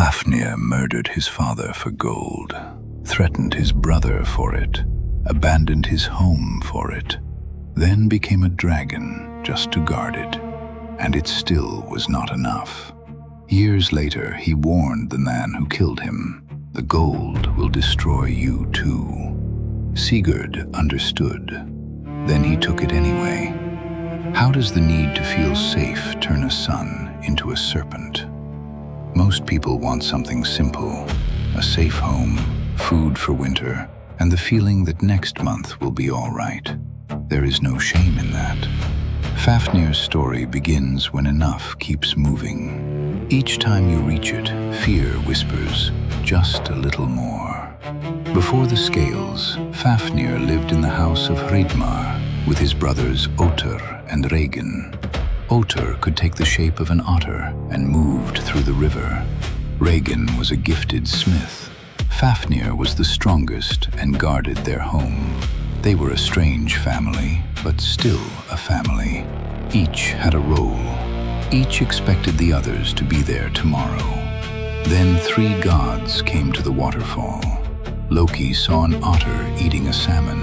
Fafnir murdered his father for gold, threatened his brother for it, abandoned his home for it, then became a dragon just to guard it. And it still was not enough. Years later, he warned the man who killed him, "The gold will destroy you too." Sigurd understood. Then he took it anyway. How does the need to feel safe turn a son into a serpent? Most people want something simple, a safe home, food for winter, and the feeling that next month will be all right. There is no shame in that. Fafnir's story begins when enough keeps moving. Each time you reach it, fear whispers, just a little more. Before the scales, Fafnir lived in the house of Hreidmar with his brothers Otter and Regin. Otter could take the shape of an otter and moved through the river. Regin was a gifted smith. Fafnir was the strongest and guarded their home. They were a strange family, but still a family. Each had a role. Each expected the others to be there tomorrow. Then 3 gods came to the waterfall. Loki saw an otter eating a salmon.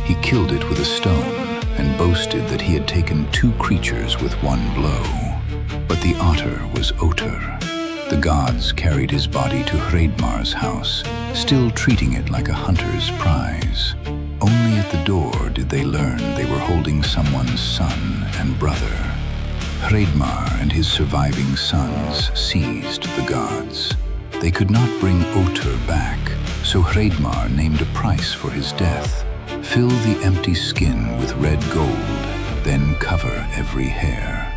He killed it with a stone and boasted that he had taken 2 creatures with 1 blow. But the otter was Otter. The gods carried his body to Hreidmar's house, still treating it like a hunter's prize. Only at the door did they learn they were holding someone's son and brother. Hreidmar and his surviving sons seized the gods. They could not bring Otter back, so Hreidmar named a price for his death. Fill the empty skin with red gold, then cover every hair.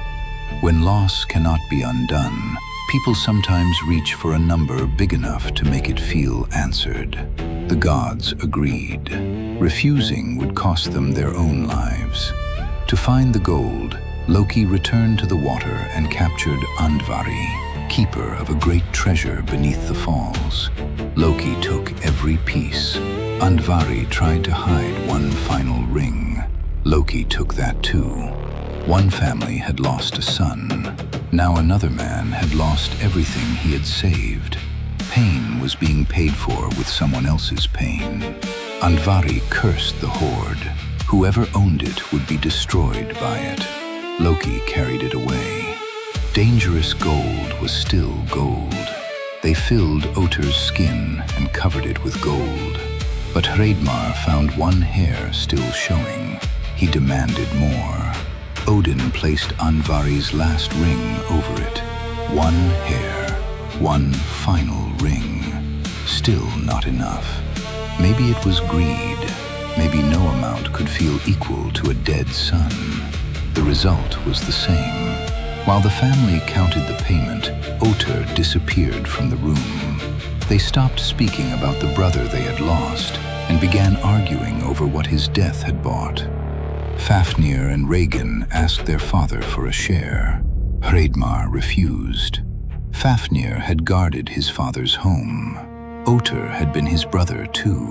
When loss cannot be undone, people sometimes reach for a number big enough to make it feel answered. The gods agreed. Refusing would cost them their own lives. To find the gold, Loki returned to the water and captured Andvari, keeper of a great treasure beneath the falls. Loki took every piece. Andvari tried to hide one final ring. Loki took that too. One family had lost a son. Now another man had lost everything he had saved. Pain was being paid for with someone else's pain. Andvari cursed the hoard. Whoever owned it would be destroyed by it. Loki carried it away. Dangerous gold was still gold. They filled Otter's skin and covered it with gold. But Hreidmar found one hair still showing. He demanded more. Odin placed Andvari's last ring over it. One hair, one final ring. Still not enough. Maybe it was greed. Maybe no amount could feel equal to a dead son. The result was the same. While the family counted the payment, Otter disappeared from the room. They stopped speaking about the brother they had lost and began arguing over what his death had bought. Fafnir and Regin asked their father for a share. Hreidmar refused. Fafnir had guarded his father's home. Otter had been his brother too.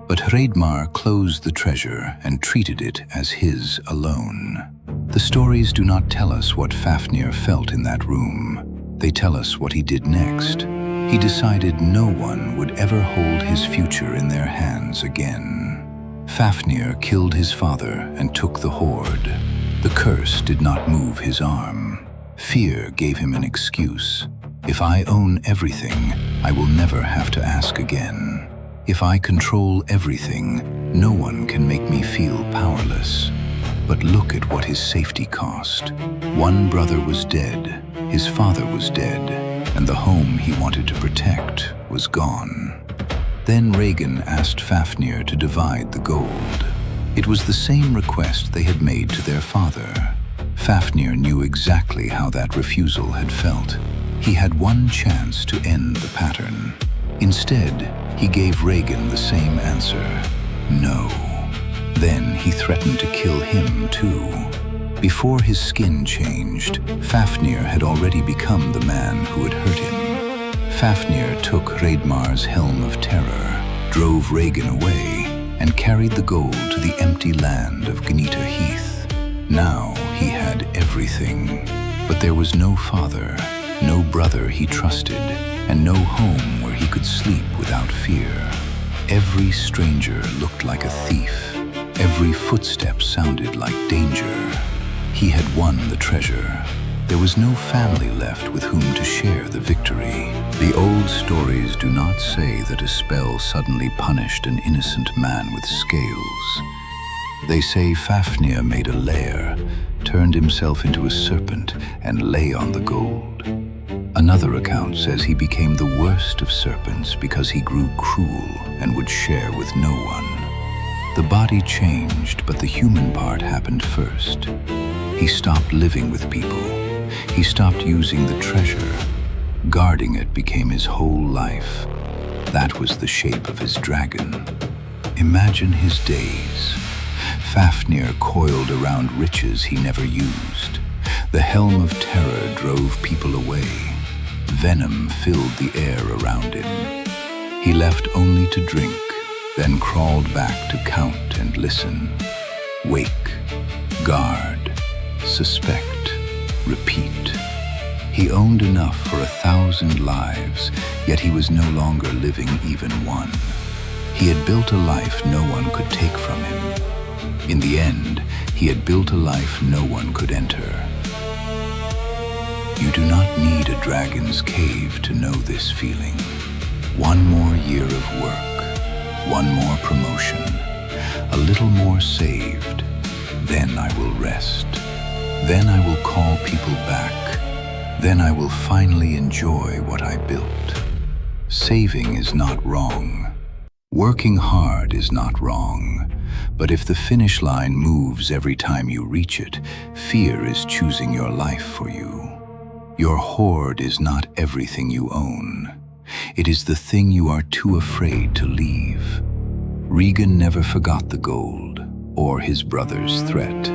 But Hreidmar closed the treasure and treated it as his alone. The stories do not tell us what Fafnir felt in that room. They tell us what he did next. He decided no one would ever hold his future in their hands again. Fafnir killed his father and took the hoard. The curse did not move his arm. Fear gave him an excuse. If I own everything, I will never have to ask again. If I control everything, no one can make me feel powerless. But look at what his safety cost. One brother was dead, his father was dead, and the home he wanted to protect was gone. Then Regin asked Fafnir to divide the gold. It was the same request they had made to their father. Fafnir knew exactly how that refusal had felt. He had one chance to end the pattern. Instead, he gave Regin the same answer, no. Then he threatened to kill him too. Before his skin changed, Fafnir had already become the man who had hurt him. Fafnir took Hreidmar's helm of terror, drove Regin away, and carried the gold to the empty land of Gnita Heath. Now he had everything, but there was no father, no brother he trusted, and no home where he could sleep without fear. Every stranger looked like a thief. Every footstep sounded like danger. He had won the treasure. There was no family left with whom to share the victory. The old stories do not say that a spell suddenly punished an innocent man with scales. They say Fafnir made a lair, turned himself into a serpent, and lay on the gold. Another account says he became the worst of serpents because he grew cruel and would share with no one. The body changed, but the human part happened first. He stopped living with people. He stopped using the treasure. Guarding it became his whole life. That was the shape of his dragon. Imagine his days. Fafnir coiled around riches he never used. The helm of terror drove people away. Venom filled the air around him. He left only to drink, then crawled back to count and listen. Wake, guard, suspect, repeat. He owned enough for 1,000 lives, yet he was no longer living even one. He had built a life no one could take from him. In the end, he had built a life no one could enter. You do not need a dragon's cave to know this feeling. One more year of work, one more promotion, a little more saved. Then I will rest. Then I will call people back. Then I will finally enjoy what I built. Saving is not wrong. Working hard is not wrong. But if the finish line moves every time you reach it, fear is choosing your life for you. Your hoard is not everything you own. It is the thing you are too afraid to leave. Regan never forgot the gold or his brother's threat.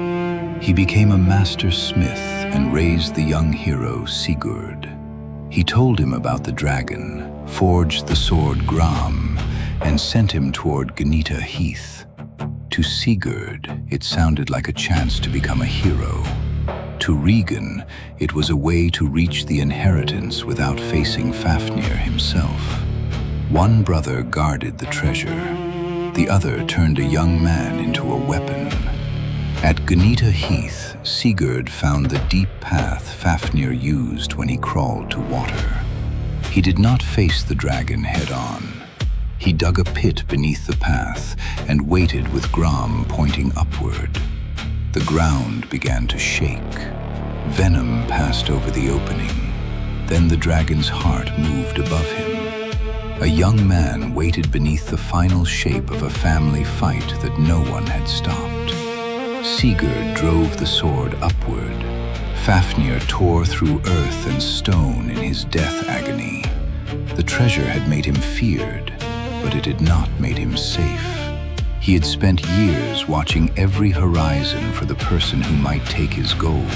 He became a master smith and raised the young hero Sigurd. He told him about the dragon, forged the sword Gram, and sent him toward Gnita Heath. To Sigurd, it sounded like a chance to become a hero. To Regan, it was a way to reach the inheritance without facing Fafnir himself. One brother guarded the treasure. The other turned a young man into a weapon. At Gnita Heath, Sigurd found the deep path Fafnir used when he crawled to water. He did not face the dragon head-on. He dug a pit beneath the path and waited with Gram pointing upward. The ground began to shake. Venom passed over the opening. Then the dragon's heart moved above him. A young man waited beneath the final shape of a family fight that no one had stopped. Sigurd drove the sword upward. Fafnir tore through earth and stone in his death agony. The treasure had made him feared, but it had not made him safe. He had spent years watching every horizon for the person who might take his gold.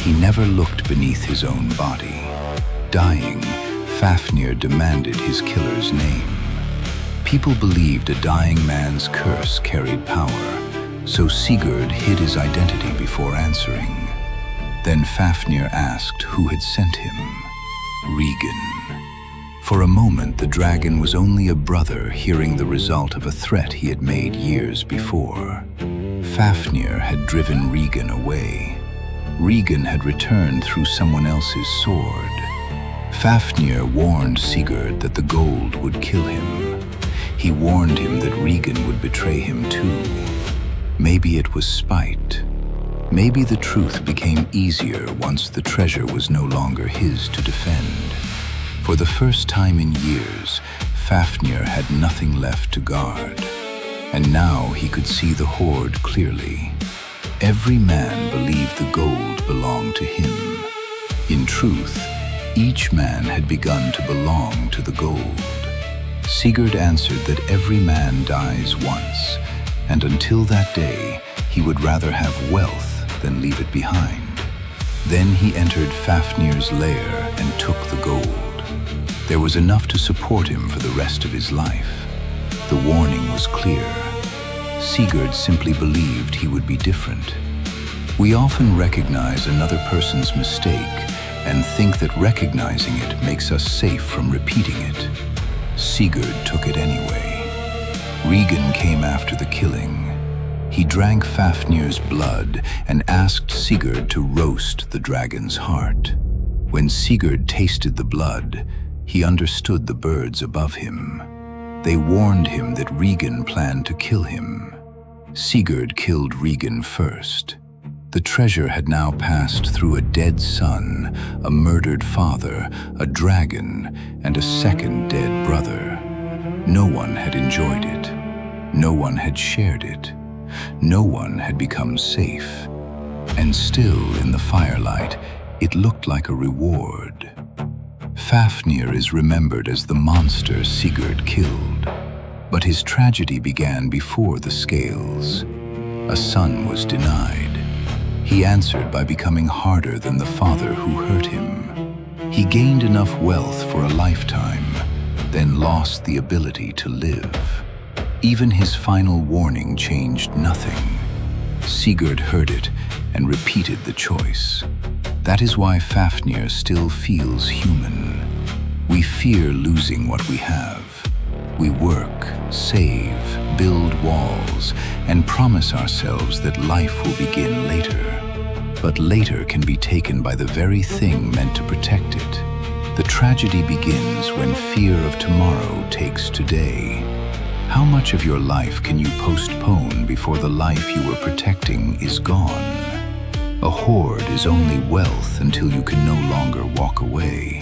He never looked beneath his own body. Dying, Fafnir demanded his killer's name. People believed a dying man's curse carried power, so Sigurd hid his identity before answering. Then Fafnir asked who had sent him. Regan. For a moment, the dragon was only a brother hearing the result of a threat he had made years before. Fafnir had driven Regan away. Regan had returned through someone else's sword. Fafnir warned Sigurd that the gold would kill him. He warned him that Regan would betray him too. Maybe it was spite. Maybe the truth became easier once the treasure was no longer his to defend. For the first time in years, Fafnir had nothing left to guard. And now he could see the hoard clearly. Every man believed the gold belonged to him. In truth, each man had begun to belong to the gold. Sigurd answered that every man dies once, and until that day, he would rather have wealth than leave it behind. Then he entered Fafnir's lair and took the gold. There was enough to support him for the rest of his life. The warning was clear. Sigurd simply believed he would be different. We often recognize another person's mistake and think that recognizing it makes us safe from repeating it. Sigurd took it anyway. Regan came after the killing. He drank Fafnir's blood and asked Sigurd to roast the dragon's heart. When Sigurd tasted the blood, he understood the birds above him. They warned him that Regan planned to kill him. Sigurd killed Regan first. The treasure had now passed through a dead son, a murdered father, a dragon, and a second dead brother. No one had enjoyed it. No one had shared it. No one had become safe. And still, in the firelight, it looked like a reward. Fafnir is remembered as the monster Sigurd killed. But his tragedy began before the scales. A son was denied. He answered by becoming harder than the father who hurt him. He gained enough wealth for a lifetime, then lost the ability to live. Even his final warning changed nothing. Sigurd heard it and repeated the choice. That is why Fafnir still feels human. We fear losing what we have. We work, save, build walls, and promise ourselves that life will begin later. But later can be taken by the very thing meant to protect it. The tragedy begins when fear of tomorrow takes today. How much of your life can you postpone before the life you were protecting is gone? A hoard is only wealth until you can no longer walk away.